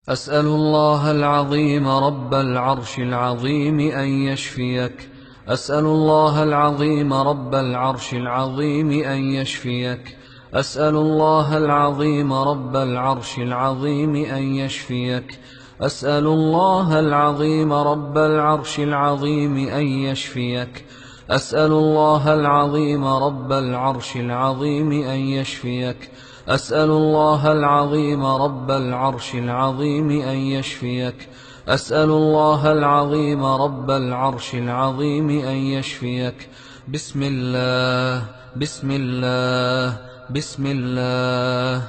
أسأل الله العظيم رب العرش العظيم أن يشفيك. أسأل الله العظيم رب العرش العظيم أن يشفيك. أسأل الله العظيم رب العرش العظيم أن يشفيك. أسأل الله العظيم رب العرش العظيم أن يشفيك. أسأل الله العظيم رب العرش العظيم أن يشفيك. أسأل الله العظيم رب العرش العظيم أن يشفيك. أسأل الله العظيم رب العرش العظيم أن يشفيك. بسم الله بسم الله بسم الله.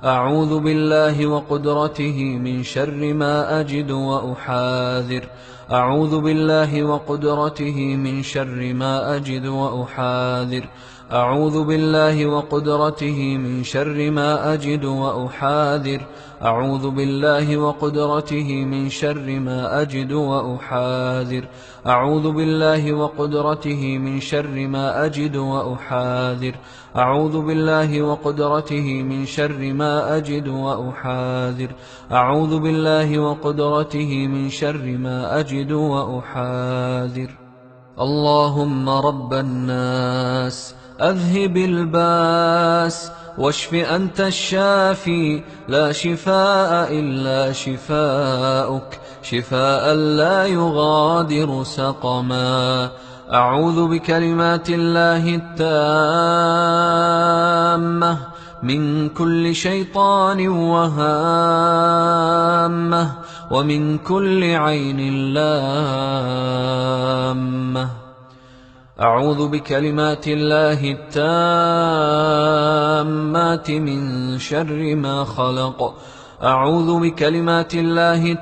أعوذ بالله وقدرته من شر ما أجد وأحاذر. أعوذ بالله وقدرته من شر ما أجد وأحاذر. أعوذ بالله وقدرته من شر ما أجد وأحاذر. أعوذ بالله وقدرته من شر ما أجد وأحاذر. أعوذ بالله وقدرته من شر ما أجد وأحاذر. أعوذ بالله وقدرته من شر ما أجد وأحاذر. أعوذ بالله وقدرته من شر ما أجد وأحاذر. اللهم رب الناس أذهب الباس واشف أنت الشافي، لا شفاء إلا شفاؤك، شفاء لا يغادر سقما. أعوذ بكلمات الله التامة من كل شيطان وهامة ومن كل عين لامة. أعوذ بكلمات الله التامات من شر ما خلق. أعوذ بكلمات الله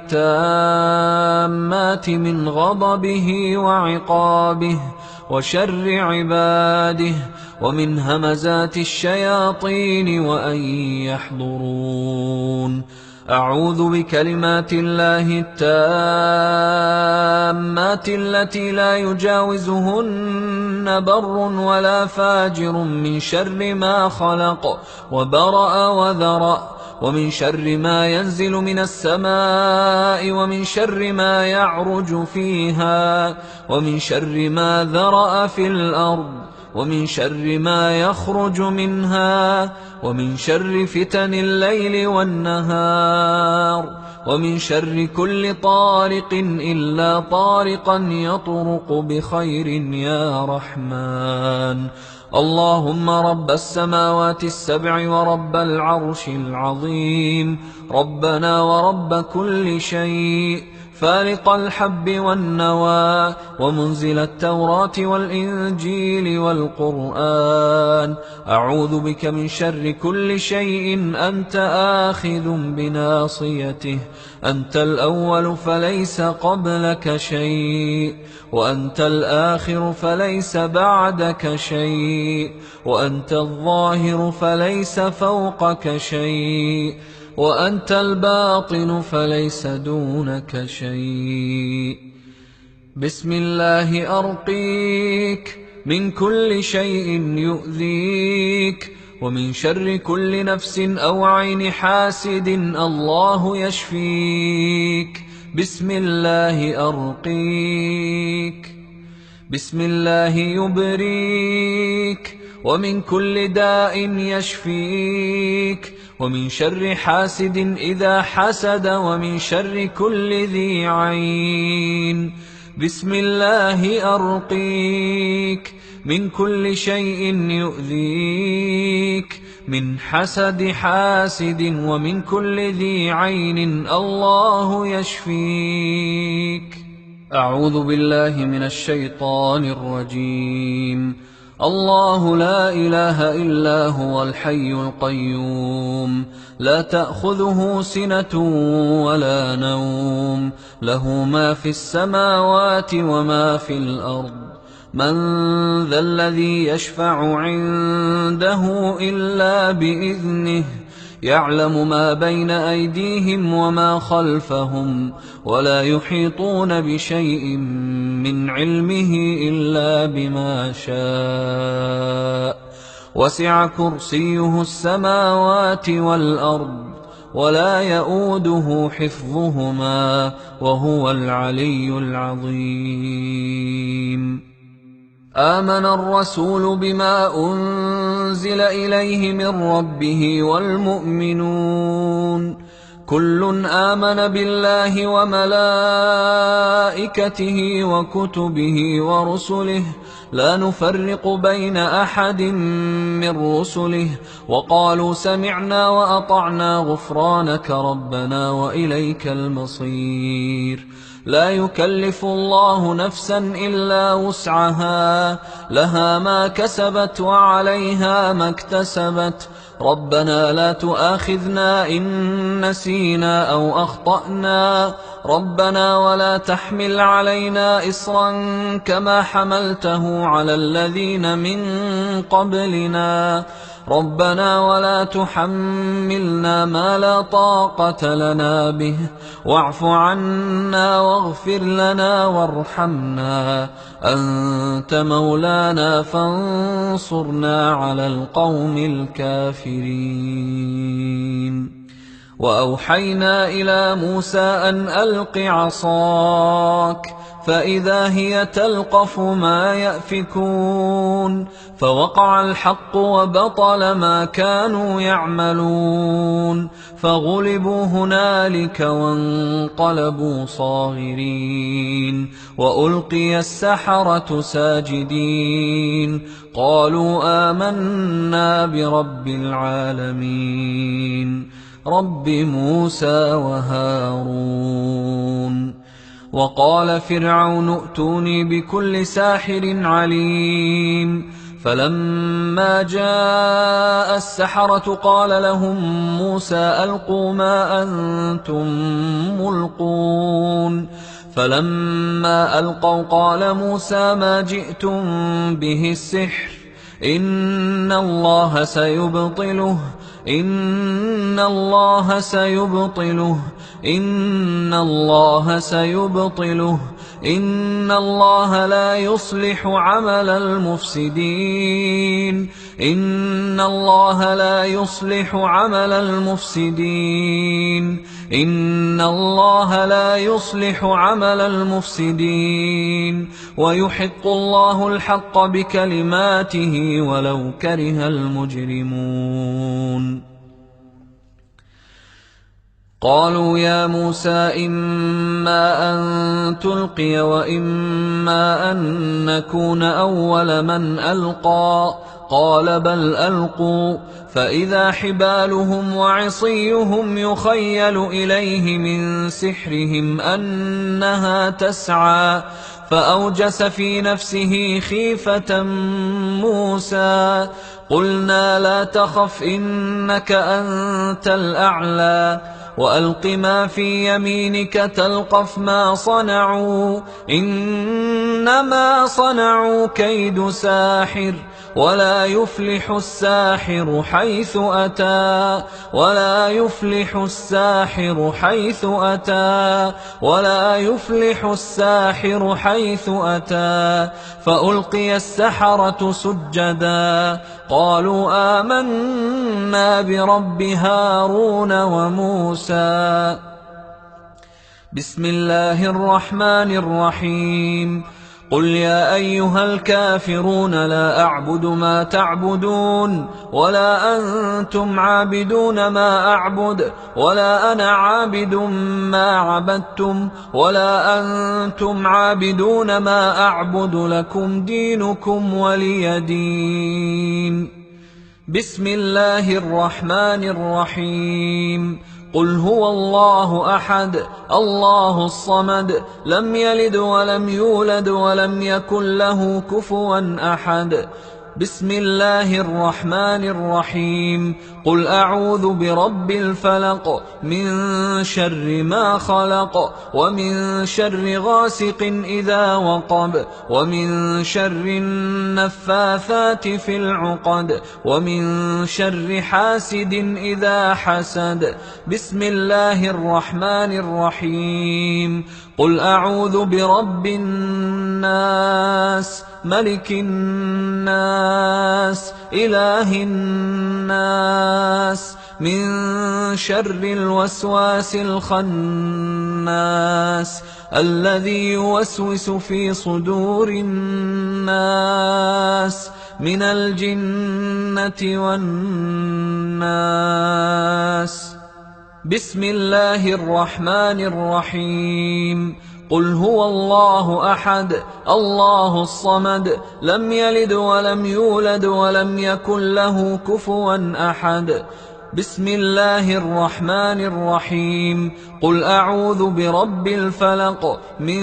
التامات من غضبه وعقابه وشر عباده ومن همزات الشياطين وأن يحضرون. أعوذ بكلمات الله التامات التي لا يجاوزهن بر ولا فاجر من شر ما خلق وبرأ وذرأ، ومن شر ما ينزل من السماء ومن شر ما يعرج فيها ومن شر ما ذرأ في الأرض ومن شر ما يخرج منها ومن شر فتن الليل والنهار ومن شر كل طارق إلا طارقا يطرق بخير يا رحمن. اللهم رب السماوات السبع ورب العرش العظيم، ربنا ورب كل شيء، فالق الحب والنوى ومنزل التوراة والإنجيل والقرآن، أعوذ بك من شر كل شيء أنت آخذ بناصيته. أنت الأول فليس قبلك شيء، وأنت الآخر فليس بعدك شيء، وأنت الظاهر فليس فوقك شيء، وأنت الباطن فليس دونك شيء. بسم الله أرقيك من كل شيء يؤذيك ومن شر كل نفس أو عين حاسد الله يشفيك. بسم الله أرقيك. بسم الله يبريك ومن كل داء يشفيك ومن شر حاسد إذا حسد ومن شر كل ذي عين. بسم الله أرقيك من كل شيء يؤذيك من حسد حاسد ومن كل ذي عين الله يشفيك. أعوذ بالله من الشيطان الرجيم. الله لا إله إلا هو الحي القيوم، لا تأخذه سنة ولا نوم، له ما في السماوات وما في الأرض. من ذا الذي يشفع عنده إلا بإذنه، يعلم ما بين أيديهم وما خلفهم، ولا يحيطون بشيء من علمه إلا بما شاء، وسع كرسيه السماوات والأرض، ولا يؤوده حفظهما وهو العلي العظيم. آمن الرسول بما أنزل إليه من ربه والمؤمنون كل آمن بالله وملائكته وكتبه ورسله لا نفرق بين أحد من رسله وقالوا سمعنا وأطعنا غفرانك ربنا وإليك المصير. لا يكلف الله نفسا إلا وسعها لها ما كسبت وعليها ما اكتسبت ربنا لا تؤاخذنا إن نسينا أو أخطأنا ربنا ولا تحمل علينا إصرا كما حملته على الذين من قبلنا ربنا ولا تحملنا ما لا طاقة لنا به واعف عنا واغفر لنا وارحمنا أنت مولانا فانصرنا على القوم الكافرين. وأوحينا إلى موسى أن ألق عصاك فإذا هي تلقف ما يأفكون فوقع الحق وبطل ما كانوا يعملون فغلبوا هنالك وانقلبوا صاغرين وألقي السحرة ساجدين قالوا آمنا برب العالمين رب موسى وهارون. وقال فرعون ائتوني بكل ساحر عليم فلما جاء السحرة قال لهم موسى ألقوا ما أنتم ملقون فلما ألقوا قال موسى ما جئتم به السحر إن الله سيبطله إن الله سيبطله إن الله سيبطله إن الله لا يصلح عمل المفسدين إن الله لا يصلح عمل المفسدين إن الله لا يصلح عمل المفسدين ويحق الله الحق بكلماته ولو كره المجرمون. قالوا يا موسى إما أن تلقي وإما أن نكون أول من ألقى قال بل ألقوا فإذا حبالهم وعصيهم يخيل إليه من سحرهم أنها تسعى فأوجس في نفسه خيفة موسى قلنا لا تخف إنك أنت الأعلى وألق ما في يمينك تلقف ما صنعوا إنما صنعوا كيد ساحر ولا يفلح الساحر حيث أتى ولا يفلح الساحر حيث أتى ولا يفلح الساحر حيث أتى فألقي السحرة سجدا قالوا آمنا برب هارون وموسى. بسم الله الرحمن الرحيم قل يا أيها الكافرون لا أعبد ما تعبدون ولا أنتم عابدون ما أعبد ولا أنا عابد ما عبدتم ولا أنتم عابدون ما أعبد لكم دينكم ولي دين. بسم الله الرحمن الرحيم قل هو الله أحد الله الصمد لم يلد ولم يولد ولم يكن له كفوا أحد. بسم الله الرحمن الرحيم قل أعوذ برب الفلق من شر ما خلق ومن شر غاسق إذا وقب ومن شر النفاثات في العقد ومن شر حاسد إذا حسد. بسم الله الرحمن الرحيم قل أعوذ برب الناس ملك الناس الناس إله الناس من شر الوسواس الخناس الذي يوسوس في صدور الناس من الجنة والناس. بسم الله الرحمن الرحيم. قل هو الله أحد الله الصمد لم يلد ولم يولد ولم يكن له كفوا أحد. بسم الله الرحمن الرحيم. قل أعوذ برب الفلق من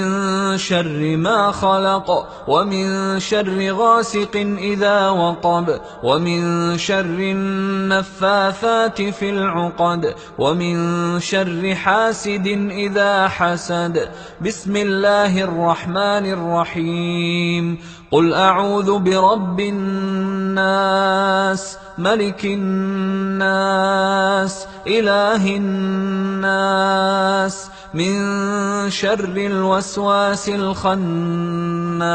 شر ما خلق ومن شر غاسق إذا وقب ومن شر النفاثات في العقد ومن شر حاسد إذا حسد. بسم الله الرحمن الرحيم. قل أعوذ برب الناس ملك الناس إله الناس من شر الوسواس الخناس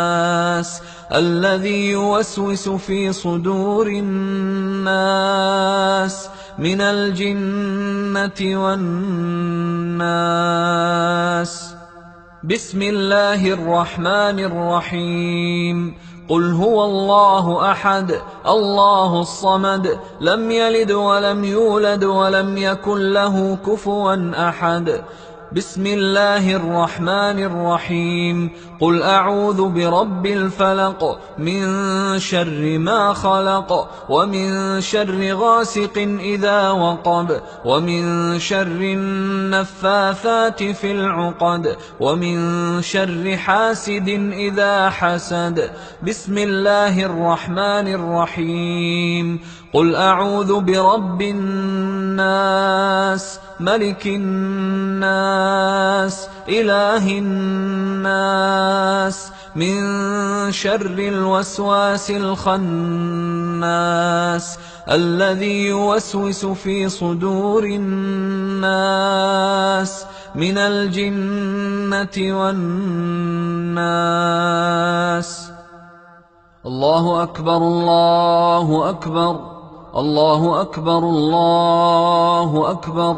الذي يوسوس في صدور الناس من الجنة والناس. بسم الله الرحمن الرحيم. قل هو الله أحد الله الصمد لم يلد ولم يولد ولم يكن له كفوا أحد. بسم الله الرحمن الرحيم. قل أعوذ برب الفلق من شر ما خلق ومن شر غاسق إذا وقب ومن شر النفاثات في العقد ومن شر حاسد إذا حسد. بسم الله الرحمن الرحيم. قل أعوذ برب الناس ملك الناس إله الناس من شر الوسواس الخناس الذي يوسوس في صدور الناس من الجنة والناس. الله أكبر الله أكبر الله أكبر الله أكبر.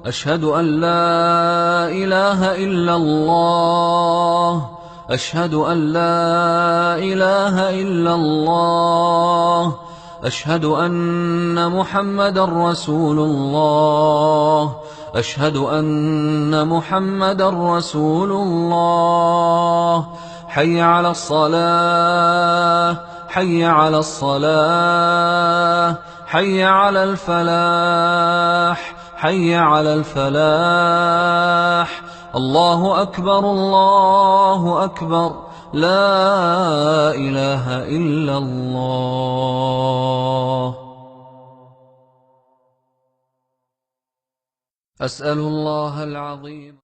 أشهد أن لا إله إلا الله أشهد أن لا إله إلا الله أشهد أن محمدا رسول الله أشهد أن محمدا رسول الله. حي على الصلاة حي على الصلاة حي على الفلاح حي على الفلاح. الله أكبر الله أكبر لا إله إلا الله. أسأل الله العظيم